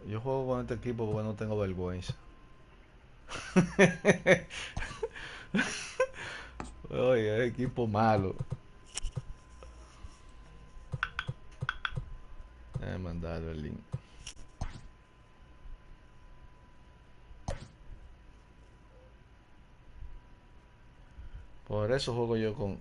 Yo juego con este equipo porque no tengo vergüenza. Oye, equipo malo. Déjame mandar el link. Por eso juego yo con...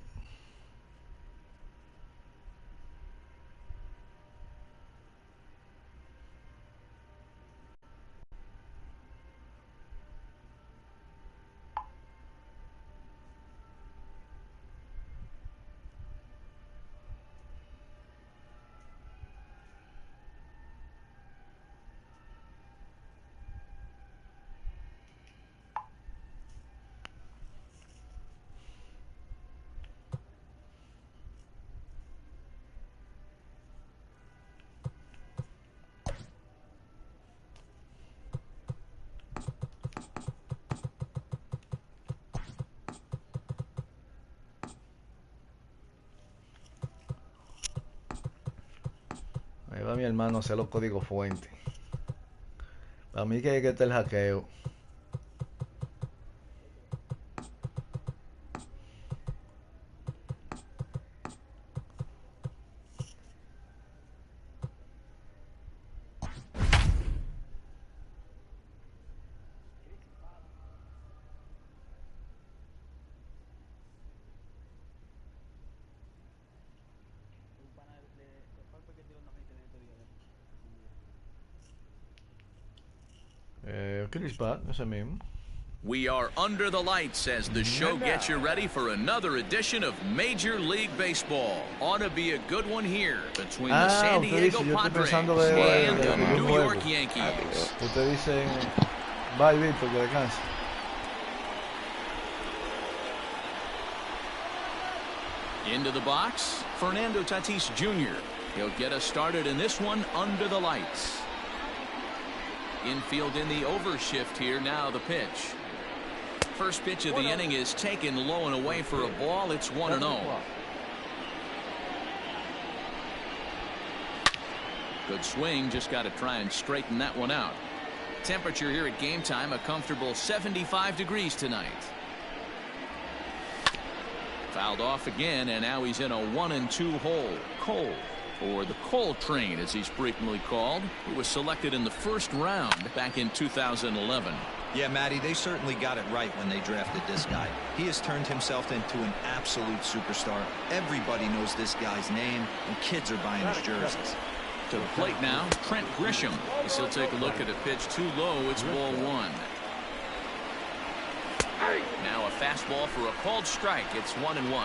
Ahí va mi hermano a hacer los códigos fuentes. Para mí que hay que estar el hackeo. Chris Pat, ese mismo. We are under the lights as the show gets you ready for another edition of Major League Baseball. Ought to be a good one here between the San Diego Padres and the New York Yankees. Usted dice, bye Víctor, que descanse. Into the box, Fernando Tatis Jr. He'll get us started in this one under the lights. Infield in the overshift here. Now the pitch. First pitch of the inning is taken low and away for a ball. It's 1-0. Good swing. Just got to try and straighten that one out. Temperature here at game time, a comfortable 75 degrees tonight. Fouled off again, and now he's in a 1-2 hole. Cole, or the Cole Train as he's frequently called, who was selected in the first round back in 2011. Yeah, Matty, they certainly got it right when they drafted this guy. He has turned himself into an absolute superstar. Everybody knows this guy's name, and kids are buying his jerseys. To the plate now, Trent Grisham. As he'll take a look at a pitch too low. It's ball one. Now a fastball for a called strike. It's 1-1.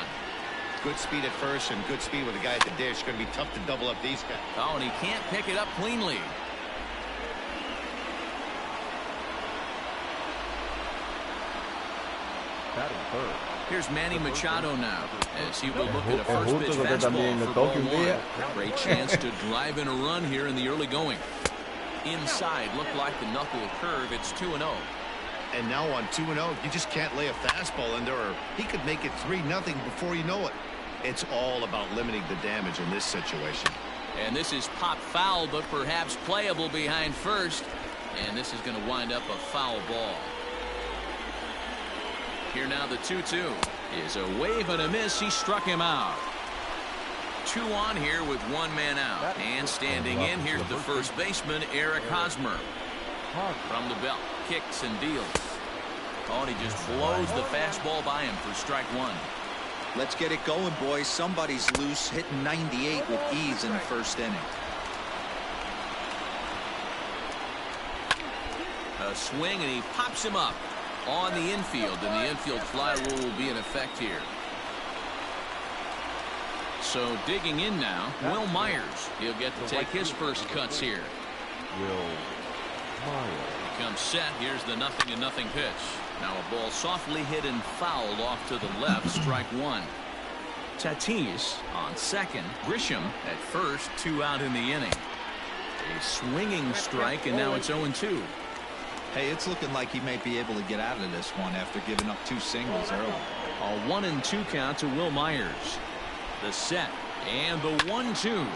Good speed at first and good speed with the guy at the dish. Going to be tough to double up these guys. Oh, and he can't pick it up cleanly. Here's Manny Machado now as he will look at a first pitch fastball for ball one. Great chance to drive in a run here in the early going. Inside looked like the knuckle curve. It's 2-0. And now on 2-0, you just can't lay a fastball in there, or he could make it 3-0 before you know it. It's all about limiting the damage in this situation. And this is pop foul, but perhaps playable behind first. And this is going to wind up a foul ball. Here now the 2-2 is a wave and a miss. He struck him out. 2 on here with 1 man out. And standing in, here's the first baseman, Eric Hosmer. From the belt, kicks and deals. Oh, and he just blows the fastball by him for strike 1. Let's get it going, boys. Somebody's loose, hitting 98 with ease in the first inning. A swing, and he pops him up on the infield, and the infield fly rule will be in effect here. So digging in now, Will Myers. He'll get to take his first cuts here. Will Myers. He comes set. Here's the 0-0 pitch. Now a ball softly hit and fouled off to the left. Strike 1. Tatis on second. Grisham at first. 2 out in the inning. A swinging strike, and now it's 0-2. Hey, it's looking like he may be able to get out of this one after giving up 2 singles early. A 1-2 count to Will Myers. The set and the 1-2.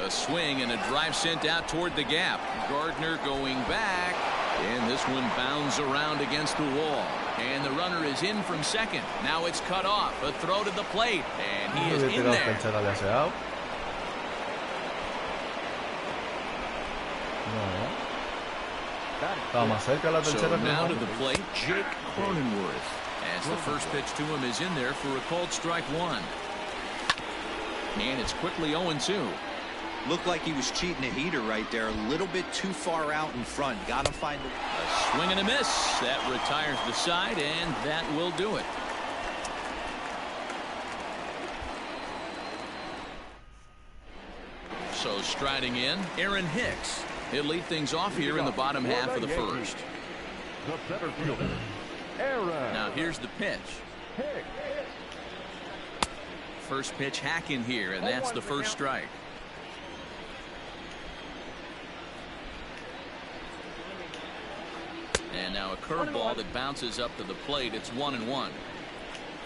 A swing and a drive sent out toward the gap. Gardner going back, and this one bounds around against the wall. And the runner is in from second. Now it's cut off. A throw to the plate, and he is in there. So now to the plate, Jake Cronenworth. As the first pitch to him is in there for a called strike one. And it's quickly 0-2. Looked like he was cheating a heater right there. A little bit too far out in front. Got to find a swing and a miss. That retires the side, and that will do it. So striding in, Aaron Hicks. He'll lead things off here in the bottom half of the first. The center fielder, Aaron. Now here's the pitch. First pitch hacking here, and that's the first strike. And now a curveball that bounces up to the plate. It's 1-1.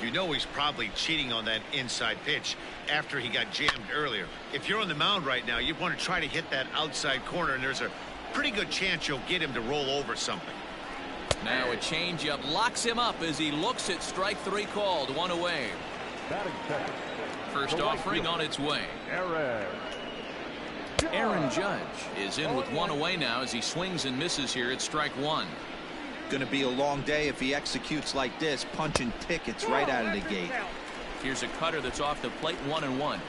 You know he's probably cheating on that inside pitch after he got jammed earlier. If you're on the mound right now, you want to try to hit that outside corner, and there's a pretty good chance you'll get him to roll over something. Now a changeup locks him up as he looks at strike three called. One away. First offering on its way. Aaron Judge is in with one away now as he swings and misses here at strike one. Going to be a long day if he executes like this, punching tickets right out of the gate. Here's a cutter that's off the plate, 1-1.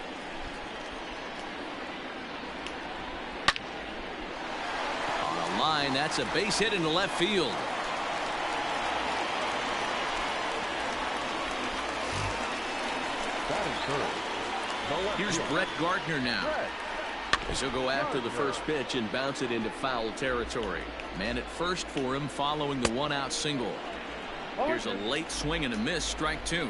On a line, that's a base hit into left field. Here's Brett Gardner now. He'll go after the first pitch and bounce it into foul territory. Man at first for him following the one-out single. Here's a late swing and a miss, strike two.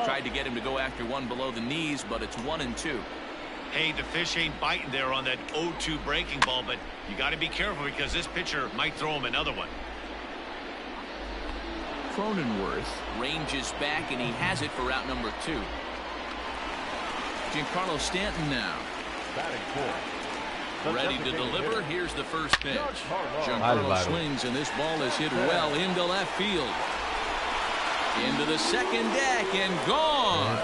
Tried to get him to go after one below the knees, but it's 1-2. Hey, the fish ain't biting there on that 0-2 breaking ball, but you got to be careful because this pitcher might throw him another one. Cronenworth ranges back, and he has it for out number two. Giancarlo Stanton now. Ready to deliver. Here's the first pitch. Giancarlo swings, and this ball is hit well into left field. Into the second deck and gone.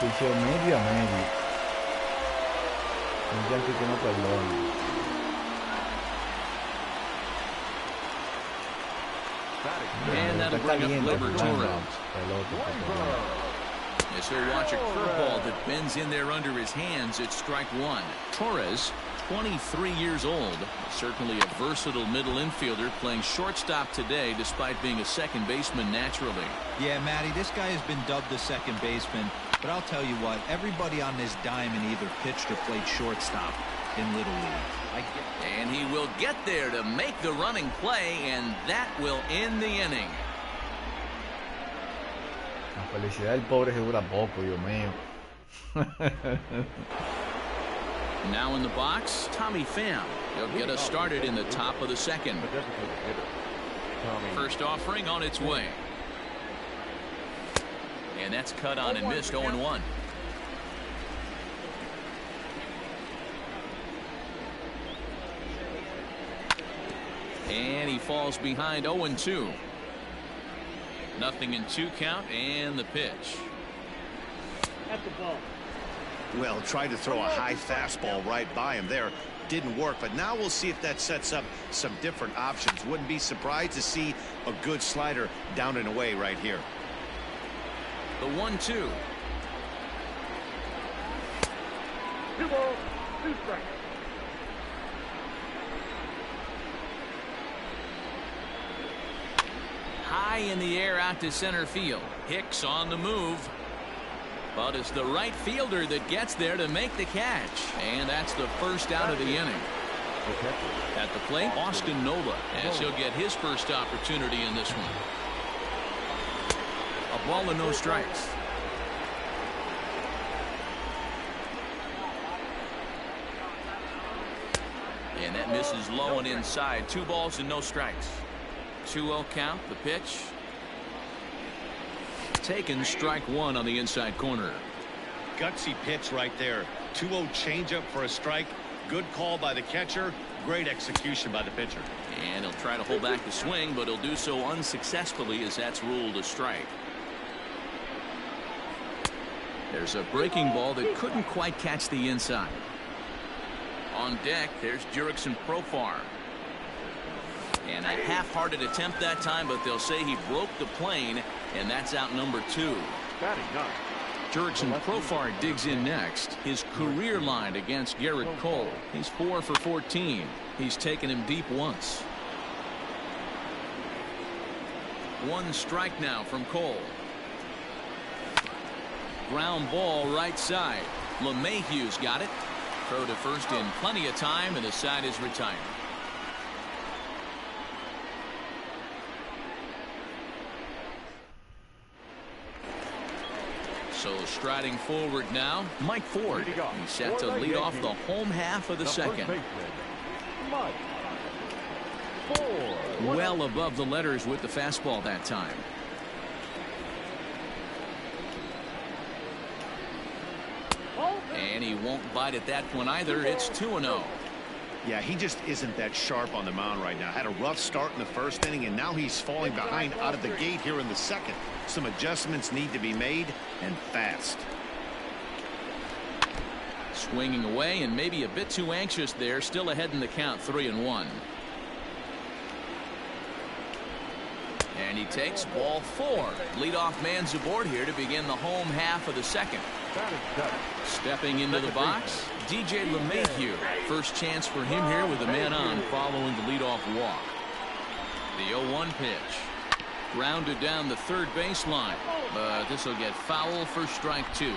And that'll bring up Gleyber Torres. As he'll watch a curveball that bends in there under his hands. It's strike one. Torres, 23 years old, certainly a versatile middle infielder, playing shortstop today despite being a second baseman naturally. Yeah, Matty, this guy has been dubbed the second baseman, but I'll tell you what, everybody on this diamond either pitched or played shortstop in Little League. And he will get there to make the running play, and that will end the inning. La felicidad del pobre se dura poco, Dios mío. Now in the box, Tommy Pham. He'll get us started in the top of the second. First offering on its way. And that's cut on and missed, 0-1. And he falls behind, 0-2. Nothing in two count, and the pitch. At the ball. Well, tried to throw a high fastball right by him there. Didn't work, but now we'll see if that sets up some different options. Wouldn't be surprised to see a good slider down and away right here. The 1-2. 2 balls, 2 strikes. High in the air out to center field. Hicks on the move. But it's the right fielder that gets there to make the catch. And that's the first out of the inning. At the plate, Austin Nola, as he'll get his first opportunity in this one. A ball and no strikes. And that misses low and inside. 2 balls and no strikes. 2-0 count. The pitch. Taken, strike one on the inside corner. Gutsy pitch right there. 2-0 changeup for a strike. Good call by the catcher. Great execution by the pitcher. And he'll try to hold back the swing, but he'll do so unsuccessfully as that's ruled a strike. There's a breaking ball that couldn't quite catch the inside. On deck, there's Jurickson Profar. And a half-hearted attempt that time, but they'll say he broke the plane, and that's out number 2. Batting ninth. Jurickson Profar digs in next. His career line against Garrett Cole. He's 4 for 14. He's taken him deep once. 1 strike now from Cole. Ground ball right side. LeMahieu's got it. Throw to first in plenty of time, and the side is retired. So striding forward now, Mike Ford. He's set to lead off the home half of the second. Mike Ford. Well above the letters with the fastball that time. And he won't bite at that one either. It's 2-0. Yeah, he just isn't that sharp on the mound right now. Had a rough start in the first inning, and now he's falling behind out of the gate here in the second. Some adjustments need to be made, and fast. Swinging away, and maybe a bit too anxious there. Still ahead in the count, 3-1. And he takes ball 4. Leadoff man's aboard here to begin the home half of the second. Stepping into the box, DJ LeMahieu. First chance for him here with a man on following the leadoff walk. The 0-1 pitch. Grounded down the third baseline, but this will get foul for strike 2.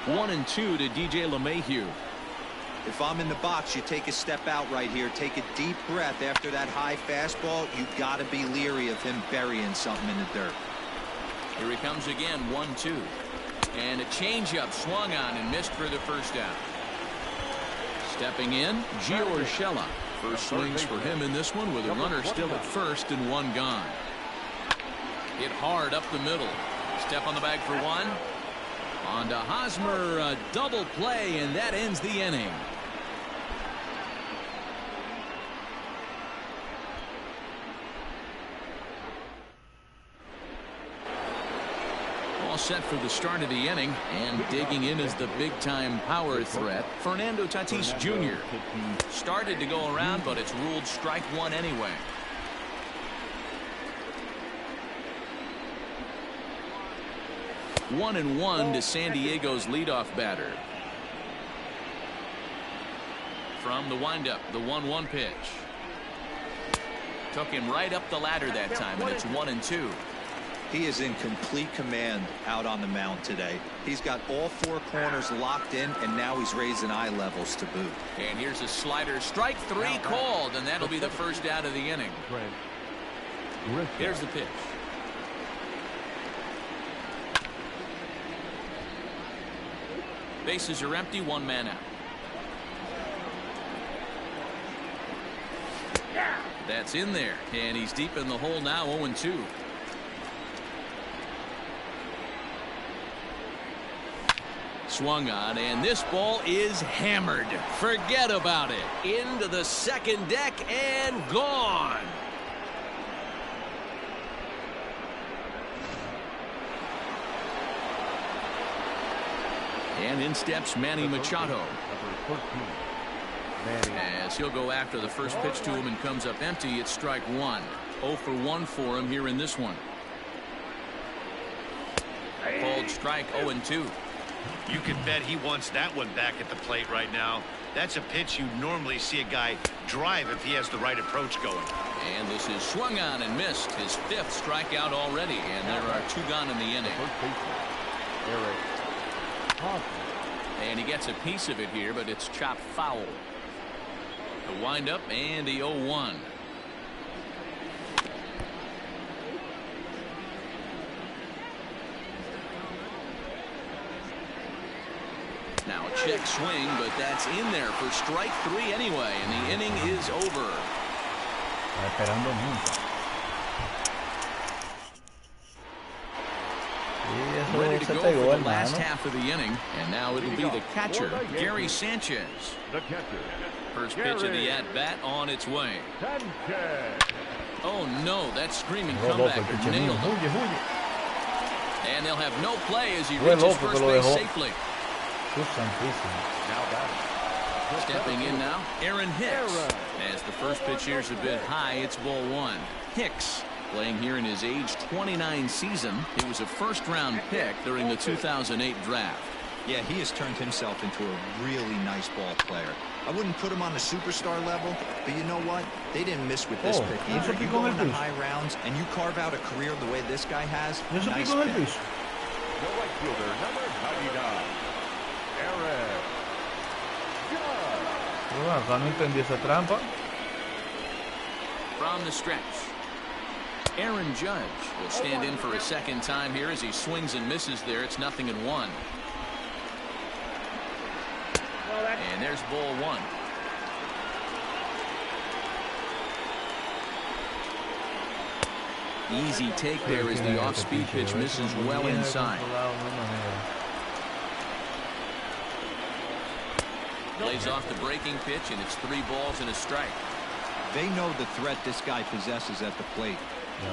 1-2 to DJ LeMahieu. If I'm in the box, you take a step out right here. Take a deep breath after that high fastball. You got to be leery of him burying something in the dirt. Here he comes again, 1-2. And a changeup swung on and missed for the first out. Stepping in, Gio Urshela. First swings for him in this one with a runner still at first and 1 gone. Hit hard up the middle. Step on the bag for 1. On to Hosmer, a double play, and that ends the inning. All set for the start of the inning, and digging in is the big-time power threat, Fernando Tatis Jr. Started to go around, but it's ruled strike 1 anyway. One and 1 to San Diego's leadoff batter. From the windup, the 1-1 pitch. Took him right up the ladder that time, and it's 1-2. He is in complete command out on the mound today. He's got all 4 corners locked in, and now he's raising eye levels to boot. And here's a slider. Strike 3 called, and that'll be the first out of the inning. Here's the pitch. Bases are empty, 1 man out. That's in there, and he's deep in the hole now, 0-2. Swung on, and this ball is hammered. Forget about it. Into the second deck and gone. And in steps Manny Machado. As he'll go after the first pitch to him and comes up empty, it's strike 1. 0 for 1 for him here in this one. Called strike, 0-2. You can bet he wants that one back at the plate right now. That's a pitch you normally see a guy drive if he has the right approach going. And this is swung on and missed. His 5th strikeout already, and there are 2 gone in the inning. And he gets a piece of it here, but it's chopped foul. The windup and the 0-1. Now a check swing, but that's in there for strike 3 anyway, and the inning is over. Ready to se go pegó, for the last hermano. half of the inning, and now it'll be the catcher, Gary Sanchez. The catcher. First pitch of the at-bat on its way. Sanchez. Oh no, that screaming Qué loco comeback el pitcher mío. nailed him. Huye, huye. And they'll have no play as he Qué reaches loco que first lo base dejó. safely. Jesús santísimo. Now batting. Stepping in now, Aaron Hicks. Aaron. As the first pitch here's a bit high, it's ball one. Hicks, playing here in his age 29 season. He was a first-round pick during the 2008 draft. Yeah, he has turned himself into a really nice ball player. I wouldn't put him on the superstar level, but you know what? They didn't miss with this pick eso either. You picó go en el into piso. high rounds and you carve out a career the way this guy has. Eso Nice picó en el pick. piso. The right fielder, number 99. Aaron. Bueno, acá no entendí esa trampa. From the stretch, Aaron Judge will stand in for a second time here as he swings and misses there. It's 0-1. And there's ball one. Easy take there as the off-speed pitch misses well inside. Lays off the breaking pitch, and it's 3 balls and a strike. They know the threat this guy possesses at the plate.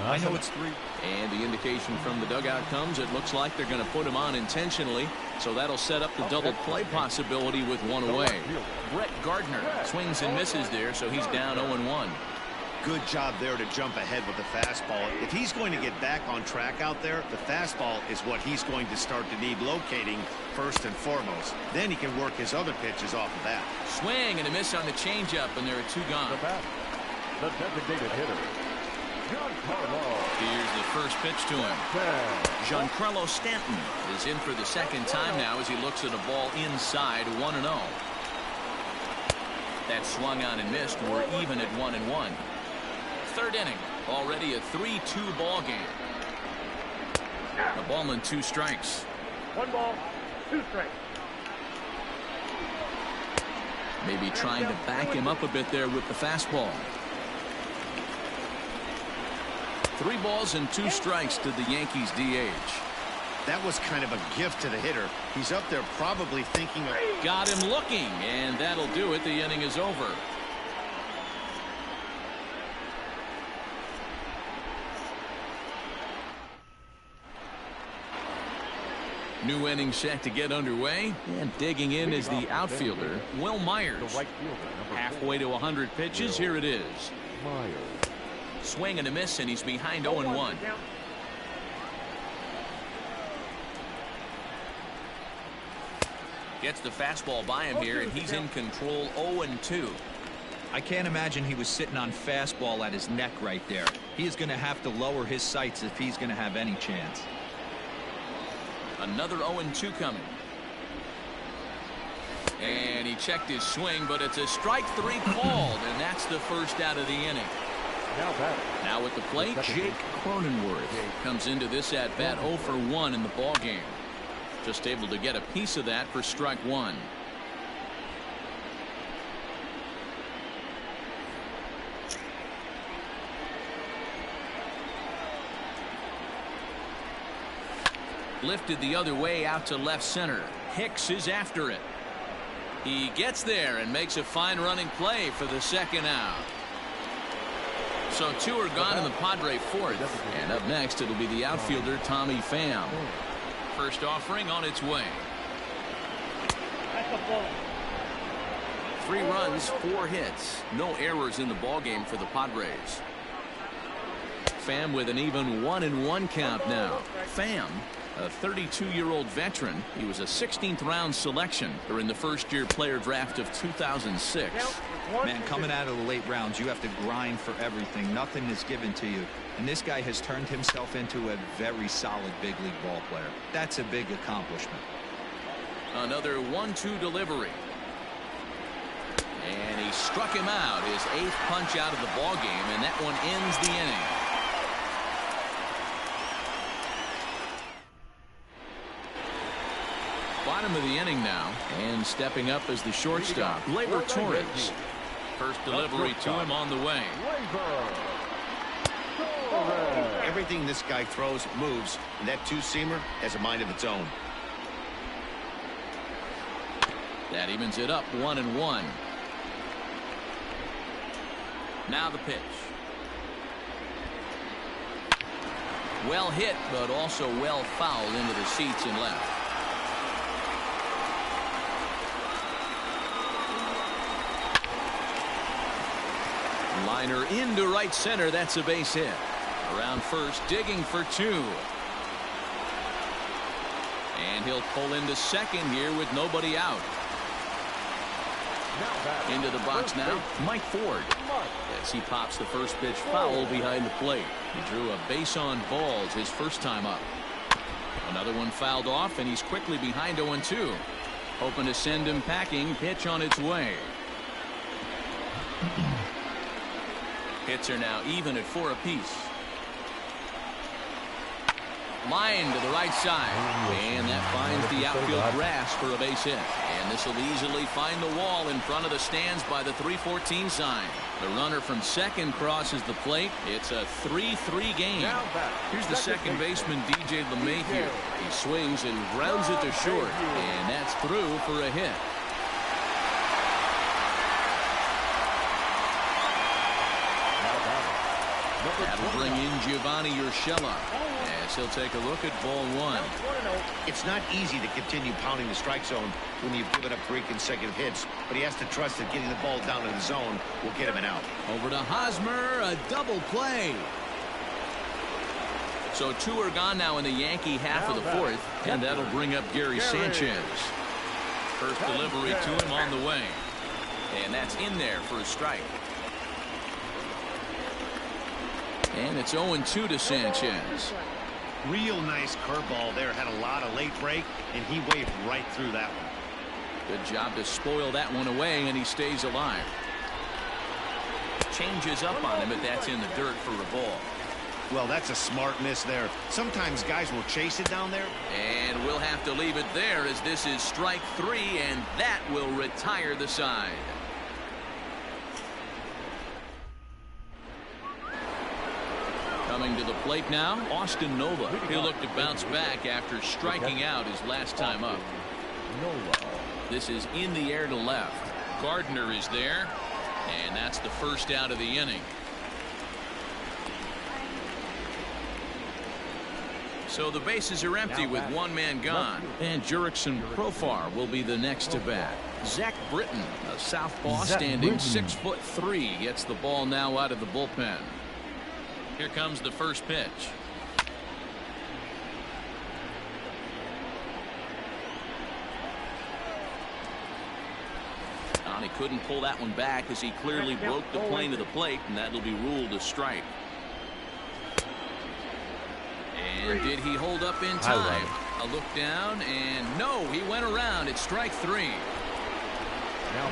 I know it's 3. And the indication from the dugout comes, it looks like they're going to put him on intentionally, so that'll set up the double play possibility with 1 away. Brett Gardner swings and misses there, so he's down 0-1. Good job there to jump ahead with the fastball. If he's going to get back on track out there, the fastball is what he's going to start to need locating first and foremost. Then he can work his other pitches off of that. Swing and a miss on the changeup, and there are 2 gone. The bat. The designated hitter. Giancarlo. Here's the first pitch to him. Giancarlo Stanton is in for the second time now as he looks at a ball inside 1-0. That swung on and missed. We're even at 1-1. Third inning, already a 3-2 ball game. A ball and 2 strikes. 1 ball, 2 strikes. Maybe trying to back him up a bit there with the fastball. 3 balls and 2 strikes to the Yankees DH. That was kind of a gift to the hitter. He's up there probably thinking of... Got him looking, and that'll do it. The inning is over. New inning set to get underway, and digging in is the outfielder, Will Myers. The right fielder, Halfway to 100 pitches, here it is. Myers. Swing and a miss, and he's behind 0-1. Gets the fastball by him here, and he's in control 0-2. I can't imagine he was sitting on fastball at his neck right there. He is going to have to lower his sights if he's going to have any chance. Another 0-2 coming. And he checked his swing, but it's a strike 3 called, and that's the first out of the inning. Now batting. Now at the plate, Jake Cronenworth comes into this at-bat 0 for 1 in the ball game. Just able to get a piece of that for strike 1. Lifted the other way out to left center. Hicks is after it. He gets there and makes a fine running play for the second out. So 2 are gone in the Padre fourth. And up next, it'll be the outfielder, Tommy Pham. First offering on its way. 3 runs, 4 hits. No errors in the ballgame for the Padres. Pham with an even 1-1 count now. Pham, a 32-year-old veteran. He was a 16th round selection during the first-year player draft of 2006. Man, coming out of the late rounds, you have to grind for everything. Nothing is given to you. And this guy has turned himself into a very solid big league ball player. That's a big accomplishment. Another 1-2 delivery. And he struck him out, his 8th punch out of the ball game, and that one ends the inning. Bottom of the inning now, and stepping up as the shortstop, Gleyber Torres. First delivery to him on the way. Everything this guy throws moves, and that two-seamer has a mind of its own. That evens it up 1-1. Now the pitch. Well hit, but also well fouled into the seats and left. Liner into right center. That's a base hit. Around first, digging for two. And he'll pull into second here with nobody out. Into the box now, Mike Ford. As he pops the first pitch foul behind the plate. He drew a base on balls his first time up. Another one fouled off, and he's quickly behind 0-2. Hoping to send him packing. Pitch on its way. Hits are now even at 4 apiece. Line to the right side, and that finds the outfield grass for a base hit. And this will easily find the wall in front of the stands by the 314 sign. The runner from second crosses the plate. It's a 3-3 game. Here's the second baseman, DJ LeMahieu. He swings and grounds it to short, and that's through for a hit. That'll bring in Giovanni Urshela as he'll take a look at ball one. It's not easy to continue pounding the strike zone when you've given up 3 consecutive hits, but he has to trust that getting the ball down in the zone will get him an out. Over to Hosmer, a double play. So 2 are gone now in the Yankee half of the fourth, and that'll bring up Gary Sanchez. First delivery to him on the way, and that's in there for a strike. And it's 0-2 to Sanchez. Real nice curveball there. Had a lot of late break, and he waved right through that one. Good job to spoil that one away, and he stays alive. Changes up on him, but that's in the dirt for a ball. Well, that's a smart miss there. Sometimes guys will chase it down there. And we'll have to leave it there as this is strike 3, and that will retire the side. Coming to the plate now, Austin Nova. He'll look to bounce back after striking out his last time up. This is in the air to left. Gardner is there, and that's the first out of the inning. So the bases are empty with 1 man gone, and Jurickson Profar will be the next to bat. Zach Britton, a southpaw standing 6'3", gets the ball now out of the bullpen. Here comes the first pitch. He couldn't pull that one back as he clearly broke the plane of the plate, and that'll be ruled a strike. And did he hold up in time? A look down, and no, he went around. It's strike 3.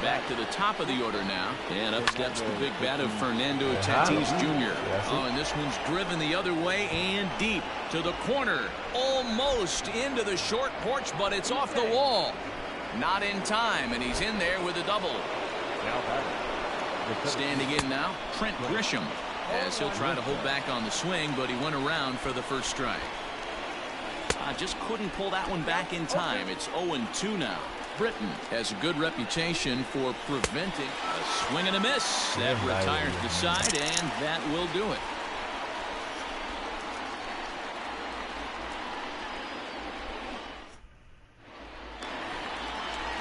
Back to the top of the order now, and up steps the big bat of Fernando Tatis Jr. Oh, and this one's driven the other way and deep to the corner, almost into the short porch, but it's off the wall. Not in time, and he's in there with a double. Standing in now, Trent Grisham, as he'll try to hold back on the swing, but he went around for the first strike. Just couldn't pull that one back in time. It's 0-2 now. Britton has a good reputation for preventing a swing and a miss. That retires the side, and that will do it.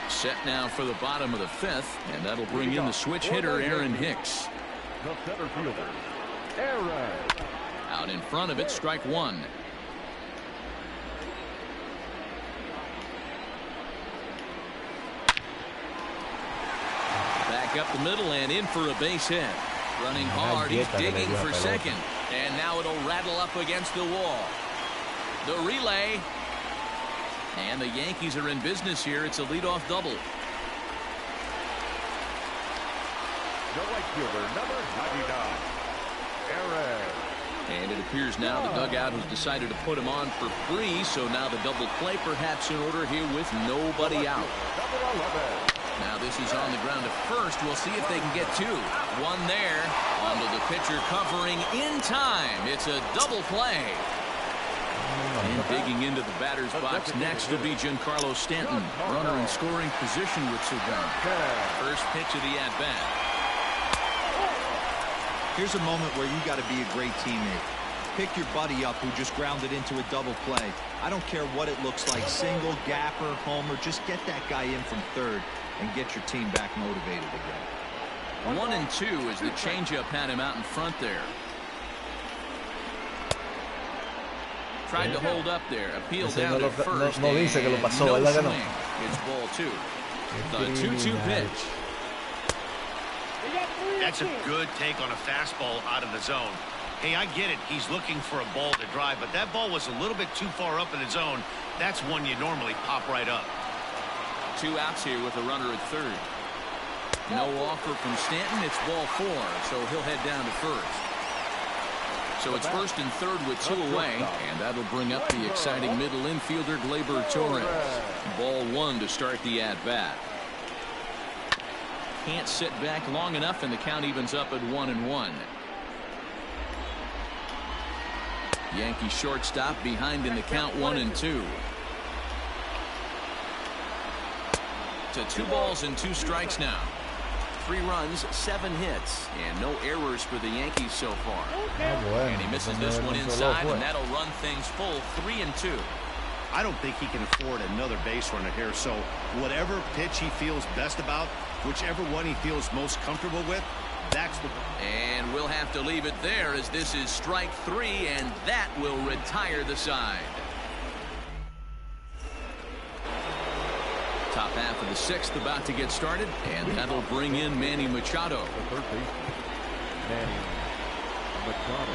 Set now for the bottom of the 5th, and that'll bring in the switch hitter Aaron Hicks. The center fielder, Aaron. Out in front of it, strike 1. Back up the middle and in for a base hit. Running hard, he's digging for second. And now it'll rattle up against the wall. The relay. And the Yankees are in business here. It's a leadoff double. The right fielder, number 99, Aaron. And it appears now the dugout has decided to put him on for free. So now the double play perhaps in order here with nobody out. Number 11. Now this is on the ground at first. We'll see if they can get two. One there. Onto the pitcher covering in time. It's a double play. And digging into the batter's box next will be Giancarlo Stanton. Runner in scoring position with Sugano. First pitch of the at-bat. Here's a moment where you got to be a great teammate. Pick your buddy up who just grounded into a double play. I don't care what it looks like, single, gapper, homer, just get that guy in from third and get your team back motivated again. 1-2 as the changeup had him out in front there. Tried to hold up there. Appealed down to first. No dice que lo pasó, no ¿verdad que no? swing. It's ball two. The 2-2 pitch. That's a good take on a fastball out of the zone. Hey, I get it. He's looking for a ball to drive, but that ball was a little bit too far up in the zone. That's one you normally pop right up. 2 outs here with a runner at third. No offer from Stanton. It's ball 4, so he'll head down to first. So it's first and third with 2 away, and that'll bring up the exciting middle infielder Gleyber Torres. Ball 1 to start the at-bat. Can't sit back long enough, and the count evens up at 1-1. Yankee shortstop behind in the count 1-2. To 2 balls and 2 strikes now. 3 runs, 7 hits, and no errors for the Yankees so far. And he misses this one inside, and that'll run things full 3-2. I don't think he can afford another base runner here, so whatever pitch he feels best about, whichever one he feels most comfortable with, that's the... And we'll have to leave it there as this is strike 3, and that will retire the side. Top half of the 6th about to get started, and that'll bring in Manny Machado. The third base, Manny Machado.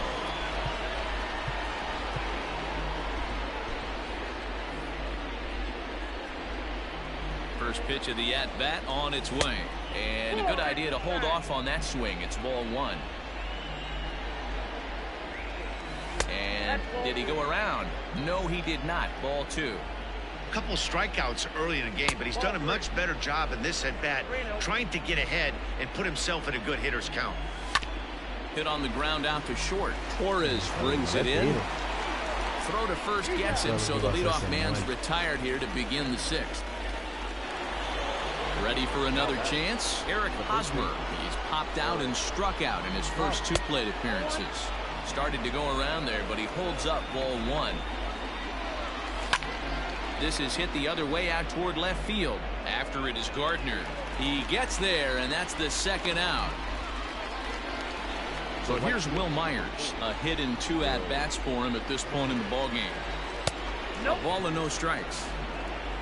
First pitch of the at-bat on its way. And a good idea to hold off on that swing. It's ball 1. And did he go around? No, he did not. Ball 2. Couple strikeouts early in the game, but he's done a much better job in this at-bat trying to get ahead and put himself in a good hitter's count. Hit on the ground out to short. Torres brings it in. Throw to first gets it, so the leadoff man's retired here to begin the 6th. Ready for another chance? Eric Hosmer. He's popped out and struck out in his first 2 plate appearances. Started to go around there, but he holds up ball 1. This is hit the other way out toward left field. After it is Gardner. He gets there, and that's the 2nd out. So here's Will Myers. A hit in 2 at-bats for him at this point in the ballgame. A ball and no strikes.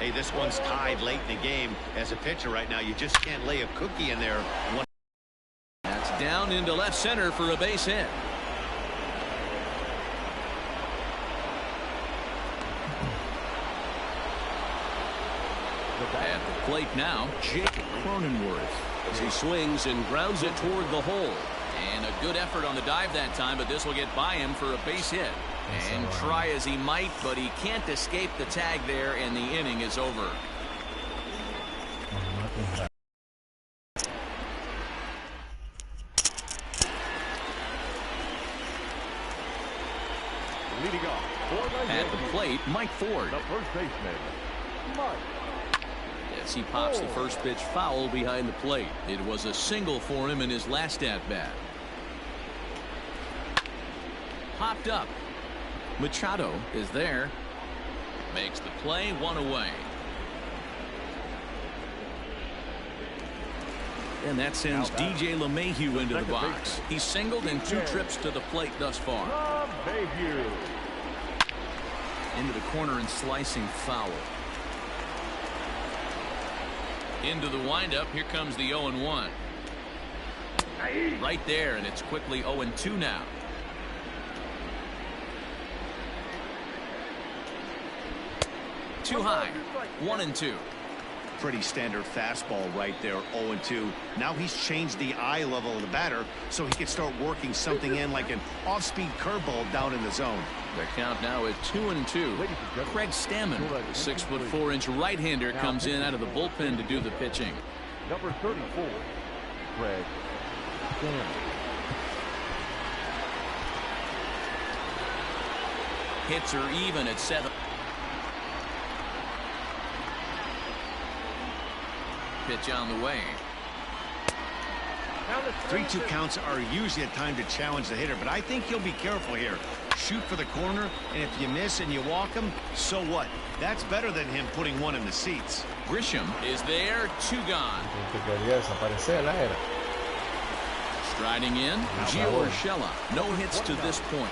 Hey, this one's tied late in the game. As a pitcher right now, you just can't lay a cookie in there. That's down into left center for a base hit. At the plate now, Jake Cronenworth as he swings and grounds it toward the hole. And a good effort on the dive that time, but this will get by him for a base hit. And try as he might, but he can't escape the tag there, and the inning is over. Leading off At the plate, Mike Ford. the first baseman, Mike. As he pops the first pitch foul behind the plate. It was a single for him in his last at-bat. Popped up. Machado is there. Makes the play, 1 away. And that sends DJ LeMahieu into the box. He's singled in 2 trips to the plate thus far. LeMahieu. Into the corner and slicing foul. Into the windup. Here comes the 0-1. Right there, and it's quickly 0-2 now. Too high. 1-2. Pretty standard fastball right there, 0-2. Now he's changed the eye level of the batter so he can start working something in like an off-speed curveball down in the zone. The count now at 2-2. Craig Stammen, the 6'4" right-hander, comes in out of the bullpen to do the pitching. Number 34, Greg Stanley. Hits are even at 7. Pitch on the way. 3-2 counts are usually a time to challenge the hitter, but I think he'll be careful here. Shoot for the corner, and if you miss and you walk him, so what? That's better than him putting one in the seats. Grisham is there, 2 gone. Striding in, Gio Urshela. No hits to this point.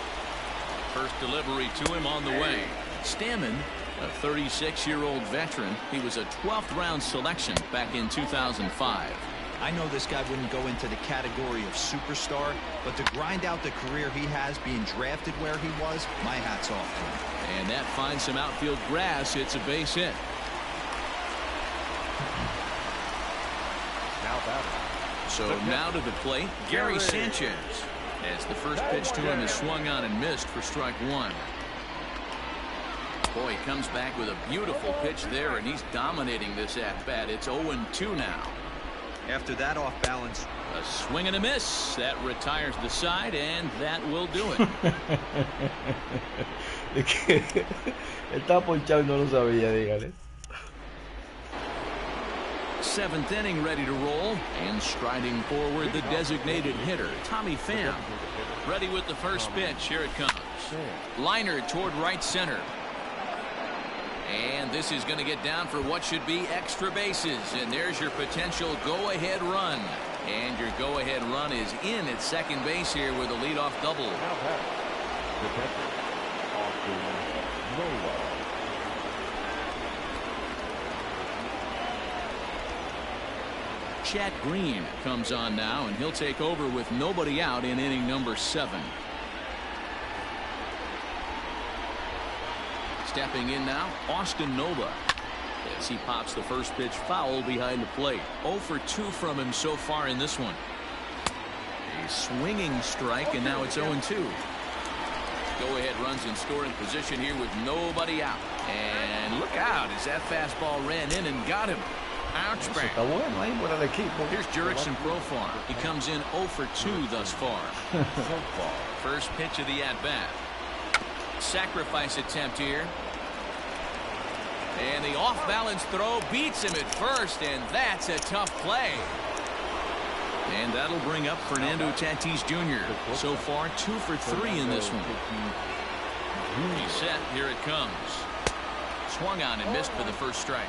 First delivery to him on the way. Stammen, a 36-year-old veteran. He was a 12th round selection back in 2005. I know this guy wouldn't go into the category of superstar, but to grind out the career he has being drafted where he was, my hat's off to him. And that finds some outfield grass. It's a base hit. Now batting. So now to the plate, Gary Sanchez. As the first pitch to him is swung on and missed for strike 1. Boy, he comes back with a beautiful pitch there, and he's dominating this at-bat. It's 0-2 now. After that off balance. A swing and a miss. That retires the side, and that will do it. Está ponchado y no lo sabía, dígale. 7th inning ready to roll, and striding forward the designated hitter, Tommy Pham. Ready with the first pitch. Here it comes. Liner toward right center. And this is going to get down for what should be extra bases. And there's your potential go-ahead run. And your go-ahead run is in at second base here with a leadoff double. Now batting. The catcher, Austin Nola. Chad Green comes on now, and he'll take over with nobody out in inning number 7. Stepping in now, Austin Nova, as he pops the first pitch foul behind the plate. 0 for 2 from him so far in this one. A swinging strike, and now it's 0-2. Go-ahead runs in scoring position here with nobody out. And look out as that fastball ran in and got him. Ouch, bang. Here's Jurickson Profar. He comes in 0 for 2 thus far. First pitch of the at-bat. Sacrifice attempt here. And the off-balance throw beats him at first, and that's a tough play. And that'll bring up Fernando Tatis Jr. So far, 2 for 3 in this one. He's set. Here it comes. Swung on and missed for the first strike.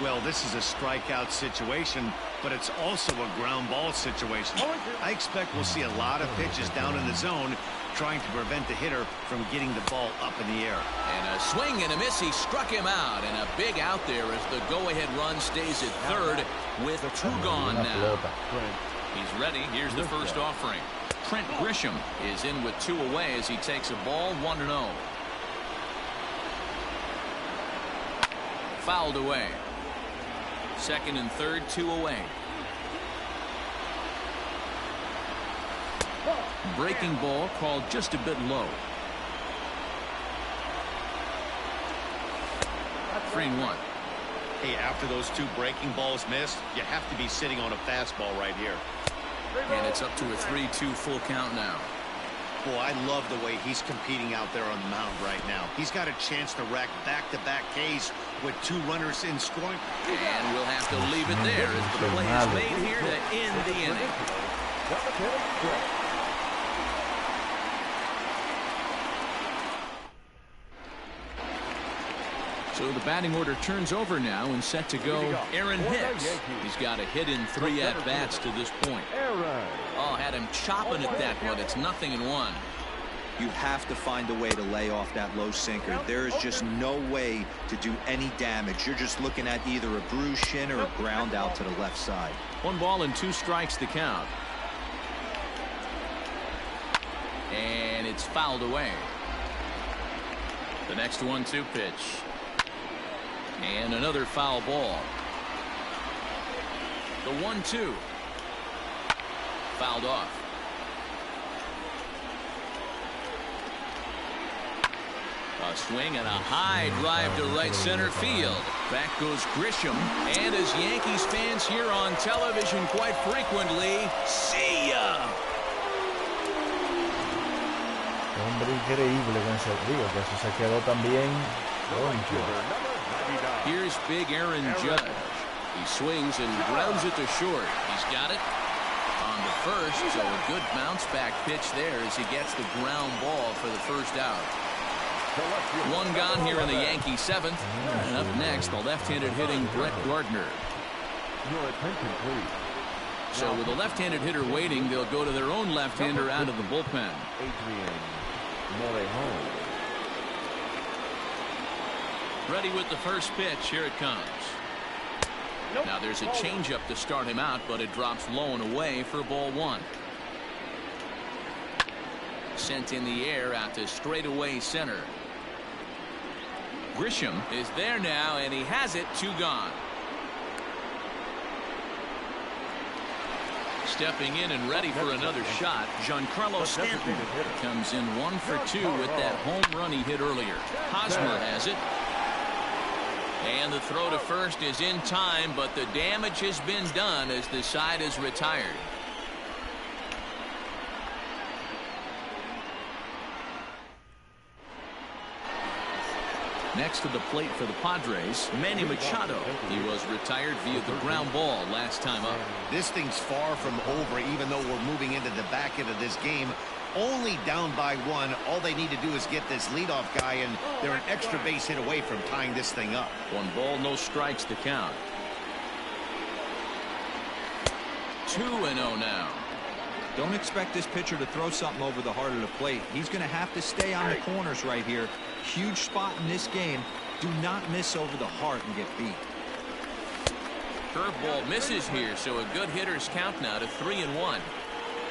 Well, this is a strikeout situation, but it's also a ground ball situation. I expect we'll see a lot of pitches down in the zone trying to prevent the hitter from getting the ball up in the air. And a swing and a miss. He struck him out, and a big out there as the go-ahead run stays at third with 2 gone now. He's ready. Here's the first offering. Trent Grisham is in with 2 away as he takes a ball 1-0. Fouled away. Second and third, 2 away. Breaking ball called just a bit low. 3-1. Hey, after those 2 breaking balls missed, you have to be sitting on a fastball right here. And it's up to a 3-2 full count now. Boy, I love the way he's competing out there on the mound right now. He's got a chance to rack back-to-back Ks with 2 runners in scoring. And we'll have to leave it there as the play is made here to end the inning. So the batting order turns over now and set to go Aaron Hicks. He's got a hit in 3 at-bats to this point. Oh, had him chopping at that one. It's 0-1. You have to find a way to lay off that low sinker. There is just no way to do any damage. You're just looking at either a bruised shin or a ground out to the left side. 1 ball and 2 strikes the count. And it's fouled away. The next 1-2 pitch. And another foul ball. The 1-2. Fouled off. A swing and a high drive to right center field. Back goes Grisham. And as Yankees fans hear on television quite frequently, see ya! Hombre increíble con ese digo que eso se quedó también. Here's big Aaron Judge. He swings and grounds it to short. He's got it on the first, so a good bounce back pitch there as he gets the ground ball for the first out. One gone here in the Yankee seventh. And up next, the left-handed hitting Brett Gardner. Your attention, please. So with a left-handed hitter waiting, they'll go to their own left-hander out of the bullpen. Adrian Morejon. Ready with the first pitch. Here it comes. Now there's a changeup to start him out, but it drops low and away for ball one. Sent in the air out to straightaway center. Grisham is there now, and he has it. 2 gone. Stepping in and ready for another shot, Giancarlo Stanton comes in 1 for 2 with that home run he hit earlier. Hosmer has it. And the throw to first is in time, but the damage has been done as the side is retired. Next to the plate for the Padres, Manny Machado. He was retired via the ground ball last time up. This thing's far from over, even though we're moving into the back end of this game. Only down by 1. All they need to do is get this leadoff guy, and they're an extra base hit away from tying this thing up. 1 ball, no strikes to count. 2-0 now. Don't expect this pitcher to throw something over the heart of the plate. He's going to have to stay on the corners right here. Huge spot in this game. Do not miss over the heart and get beat. Curveball misses here, so a good hitter's count now to 3-1.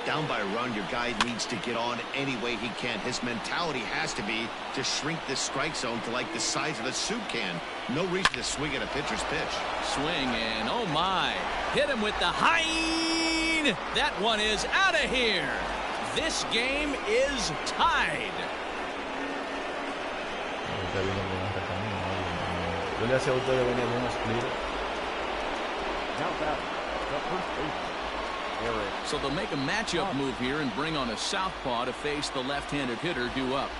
Down by a run, your guy needs to get on any way he can. His mentality has to be to shrink this strike zone to like the size of a soup can. No reason to swing at a pitcher's pitch. Swing and oh my, hit him with the high. That one is out of here. This game is tied. Yo le hacía a usted que venía de un split. Now that the first baseman, Eric. So they'll make a matchup move here and bring on a southpaw to face the left-handed hitter due up.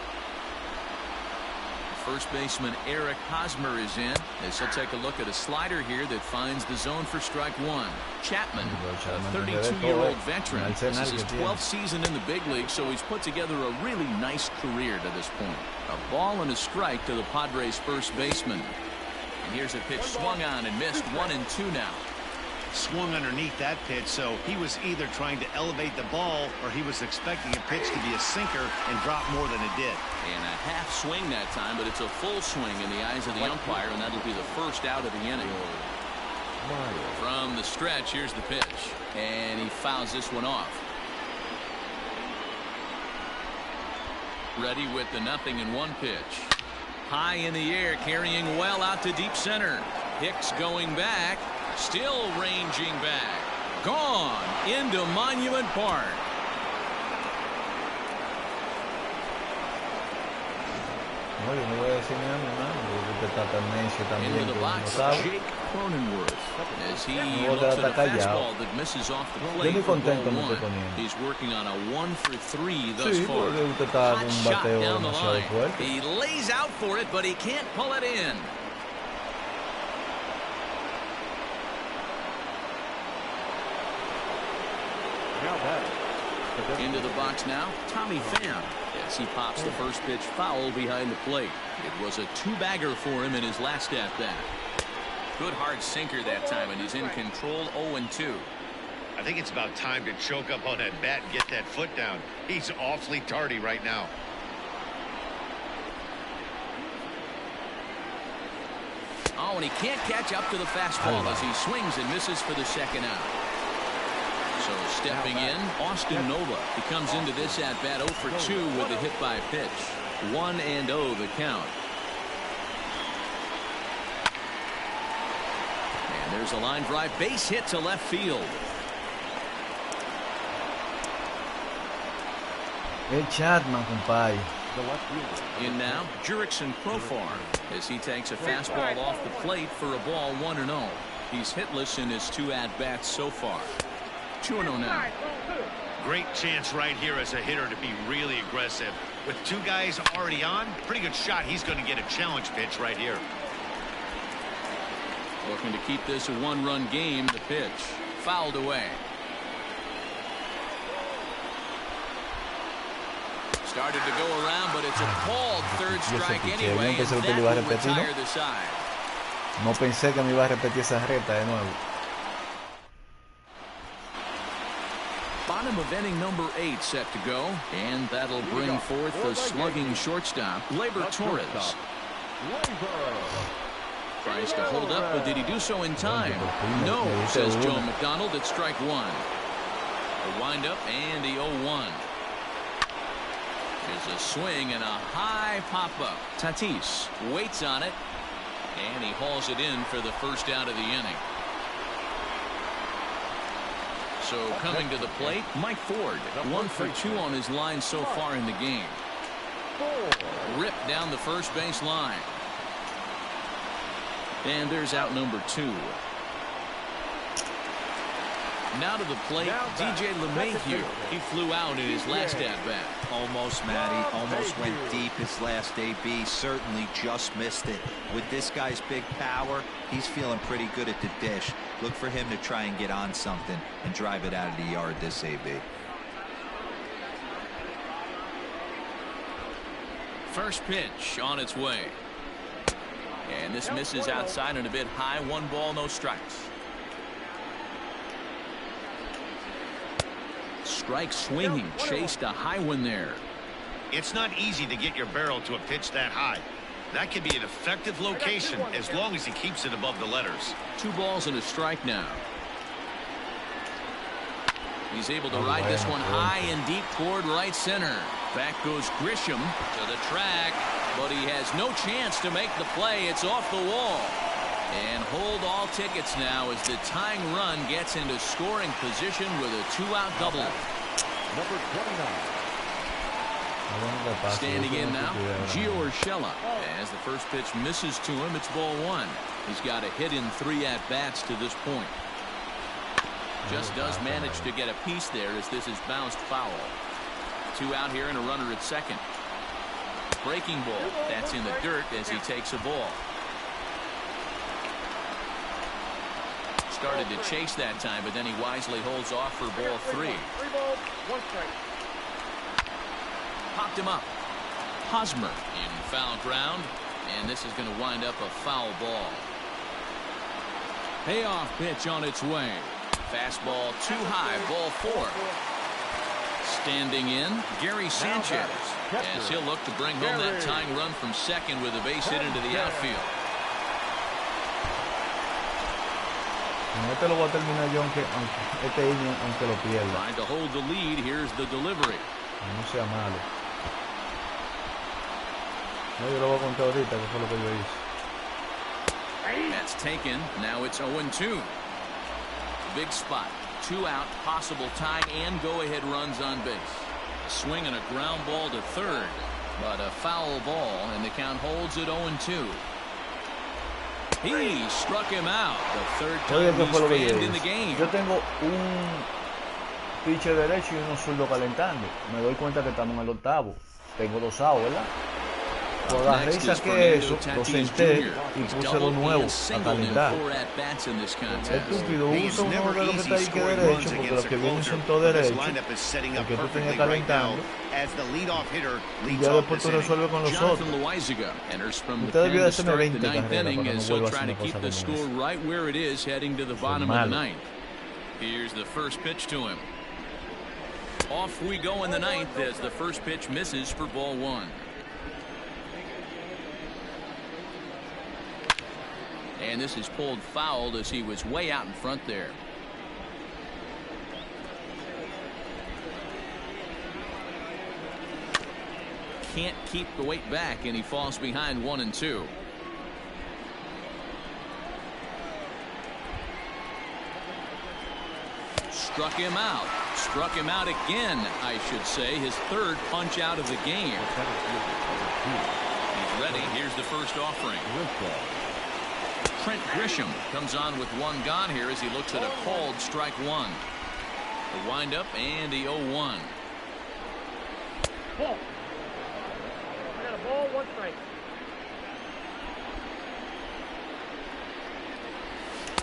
First baseman Eric Hosmer is in as he'll take a look at a slider here that finds the zone for strike 1. Chapman, a 32-year-old veteran. This is his 12th season in the big league, so he's put together a really nice career to this point. A ball and a strike to the Padres' first baseman. And here's a pitch swung on and missed. 1-2 now. Swung underneath that pitch, so he was either trying to elevate the ball or he was expecting a pitch to be a sinker and drop more than it did. And a half swing that time, but it's a full swing in the eyes of the umpire, and that'll be the first out of the inning. From the stretch, here's the pitch, and he fouls this one off. Ready with the 0-1 pitch. High in the air, carrying well out to deep center. Hicks going back. Still ranging back. Gone into Monument Park. Into the box, Jake Cronenworth, as he looks at a fastball that misses off the plate for ball 1. He's working on a 1 for 3 thus far. Hot shot down the line. He lays out for it, but he can't pull it in. Into the box now, Tommy Pham, as he pops the first pitch foul behind the plate. It was a 2-bagger for him in his last at-bat. Good hard sinker that time, and he's in control. 0-2. I think it's about time to choke up on that bat and get that foot down. He's awfully tardy right now. Oh, and he can't catch up to the fastball as he swings and misses for the second out. So stepping in, Austin Nola. He comes into this at-bat 0 for 2 with a hit by pitch. 1-0 the count. And there's a line drive, base hit to left field. El Chapman, compadre. the left fielder. In now, Jurickson Profar as he takes a fastball off the plate for a ball 1-0. He's hitless in his 2 at-bats so far. 2-0 now. Great chance right here as a hitter to be really aggressive. With 2 guys already on, pretty good shot. He's going to get a challenge pitch right here. Looking to keep this a 1-run game. The pitch fouled away. Started to go around, but it's a called third strike anyway, and that will retire the side. No pensé que me iba a repetir esa reta de nuevo. Bottom of inning number 8 set to go, and that'll bring forth the slugging shortstop, Labor Torres. Tries to hold up, but did he do so in time? No, says Joe McDonald at strike 1. A windup and the 0-1. There's a swing and a high pop-up. Tatis waits on it, and he hauls it in for the first out of the inning. So coming to the plate, Mike Ford, 1 for 2 on his line so far in the game. Ripped down the first base line. And there's out number 2. Now to the plate, DJ LeMahieu. He flew out in his last at-bat. Almost, Matty. Almost went deep his last AB. Certainly just missed it. With this guy's big power, he's feeling pretty good at the dish. Look for him to try and get on something and drive it out of the yard this AB. First pitch on its way. And this misses outside and a bit high. 1 ball, no strikes. Strike swinging, chased a high one there. It's not easy to get your barrel to a pitch that high. That could be an effective location as long as he keeps it above the letters. 2 balls and a strike now. He's able to ride this one high and deep toward right center. Back goes Grisham to the track, but he has no chance to make the play. It's off the wall. And hold all tickets now as the tying run gets into scoring position with a 2-out double. Number 29. Standing in now, Gio Urshela. As the first pitch misses to him, it's ball 1. He's got a hit in 3 at-bats to this point. Just does manage to get a piece there as this is bounced foul. 2 out here and a runner at second. Breaking ball. That's in the dirt as he takes a ball. Started to chase that time, but then he wisely holds off for ball 3. 3 balls, 1 strike. Popped him up. Hosmer in foul ground, and this is going to wind up a foul ball. Payoff pitch on its way. Fastball too high, ball 4. Standing in, Gary Sanchez, as he'll look to bring home that tying run from second with a base hit into the outfield. Este lo voy a terminar yo aunque este inning aunque lo pierda. Trying to hold the lead. Here's the delivery. No sea malo. No, yo lo voy a contar ahorita que fue lo que yo hice. That's taken. Now it's 0-2. Big spot. 2 out. Possible tie and go-ahead runs on base. Swing and a ground ball to third, but a foul ball, and the count holds at 0-2. He struck him out. The third time he's fanned in the game. Yo tengo un pitcher derecho y uno zurdo calentando. Me doy cuenta que estamos en el 8º. Tengo 2 outs, ¿verdad? Por la rey saqué eso, lo senté y puse lo nuevo a calentar. Estúpido, usa uno de los que está ahí que derecho, porque los que vienen son todos derechos. El que tú tienes calentando. Y ya después tú resuelves con los otros. Usted debió de hacerme 20 carreras para no vuelva a hacer una cosa como esa. Here's the first pitch to him. Off we go in the 9th as the first pitch misses for ball 1. And this is pulled foul as he was way out in front there. Can't keep the weight back, and he falls behind 1-2. Struck him out. Struck him out again, I should say. His third punch out of the game. He's ready. Here's the first offering. Trent Grisham comes on with one gone here as he looks at a called strike one. The windup and the 0-1. Ball. I got a ball, one strike.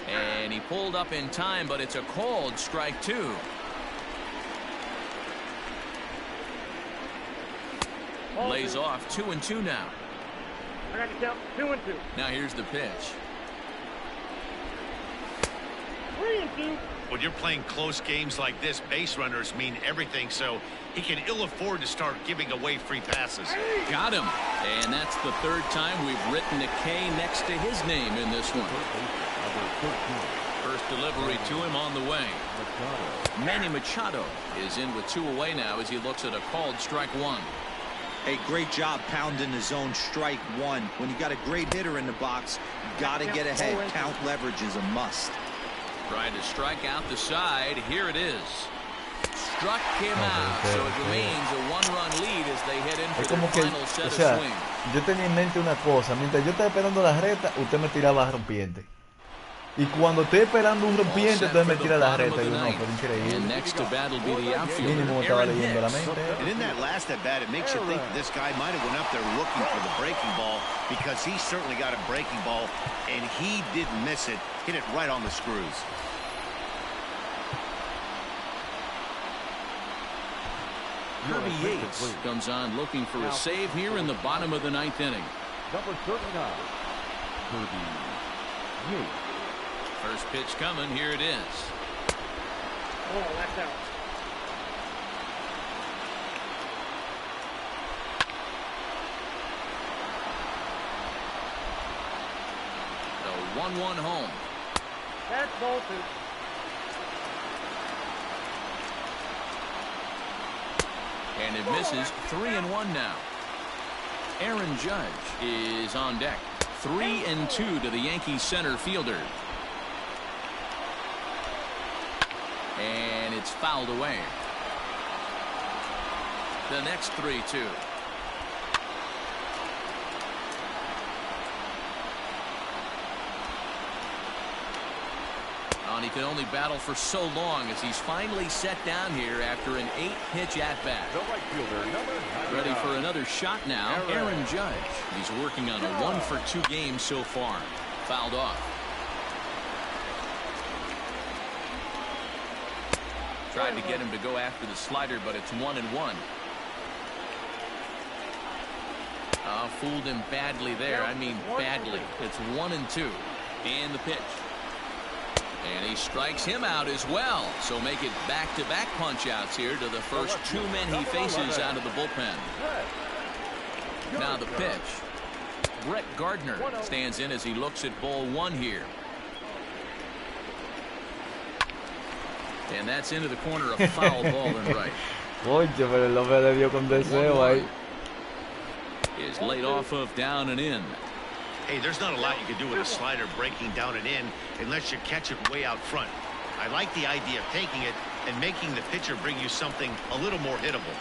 And he pulled up in time, but it's a called strike two. Lays off 2-2 now. I got to count 2-2. Now here's the pitch. 3-2. When you're playing close games like this, base runners mean everything, so he can ill afford to start giving away free passes. Got him. And that's the third time we've written a K next to his name in this one. First delivery to him on the way. Manny Machado is in with 2 away now as he looks at a called strike one. Hey, great job pounding the zone strike one. When you got a great hitter in the box, you got to get ahead. Count leverage is a must. Trying to strike out the side. Here it is. Struck him out. So it remains a 1-run lead as they head in for the final set of swings. Yo tenía en mente una cosa. Mientras yo estaba esperando la recta, usted me tiraba rompiente. Y cuando estoy esperando un rompiente, entonces me tira la recta. Y yo, no, pero increíble. Mínimo estaba leyendo la mente. And in that last at bat, it makes you think that this guy might have went up there looking for the breaking ball, because he certainly got a breaking ball, and he didn't miss it. Hit it right on the screws. Kirby Yates comes on looking for a save here in the bottom of the 9th inning. Number 39, Kirby Yates. First pitch coming. Here it is. Oh, that's out. The 1-1 home. That's ball two. And it misses. 3-1 now. Aaron Judge is on deck. 3-2 to the Yankees center fielder. And it's fouled away. The next 3-2. And he can only battle for so long as he's finally set down here after an 8-pitch at-bat. The right fielder, number 99. Ready for another shot now. Aaron Judge. He's working on a 1-for-2 game so far. Fouled off. Tried to get him to go after the slider, but it's 1-1. Fooled him badly there. I mean badly. It's 1-2. And the pitch. And he strikes him out as well. So make it back-to-back punch-outs here to the first 2 men he faces out of the bullpen. Now the pitch. Brett Gardner stands in as he looks at ball 1 here. And that's into the corner, a foul ball and right. Oye, pero el hombre le dio con deseo ahí. Is laid off of down and in. Hey, there's not a lot you can do with a slider breaking down and in unless you catch it way out front. I like the idea of taking it and making the pitcher bring you something a little more hittable.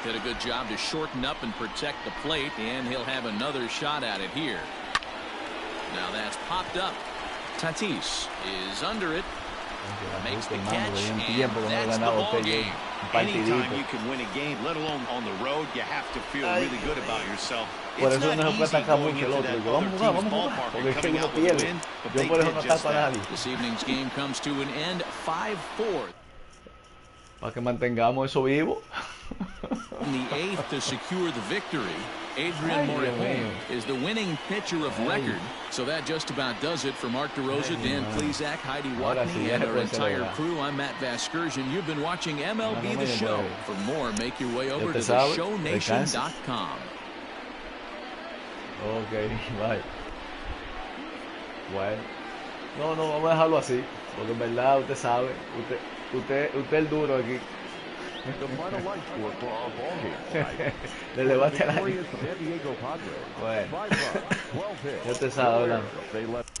Did a good job to shorten up and protect the plate, and he'll have another shot at it here. Now that's popped up. Tatis is under it. Makes the catch, and that's the ball game. Anytime you can win a game, let alone on the road, you have to feel really good about yourself. Por It's eso no not se puede easy atacar going mucho el into otro. that Digo, other vamos a team's jugar, ballpark porque and es que coming uno out with a pierde. win, but Yo they por eso did no just ataco a that. nadie. This evening's game comes to an end 5-4. Para que mantengamos eso vivo. In the 8th to secure the victory, Adrian Morejon is the winning pitcher of record. So that just about does it for Mark DeRosa, Dan Plesac, Heidi Watney, and our entire crew. I'm Matt Vasgersian. You've been watching MLB The Show. For more, make your way over to theshownation.com. Ok, bye. Bueno. No, vamos a dejarlo así. Porque en verdad, usted sabe. Usted es el duro aquí. The final line score for our ball game tonight. Le levante el año. Victorious San Diego Padres. Bueno. 5 runs, 12 hits. Ya usted sabe, ¿verdad? They left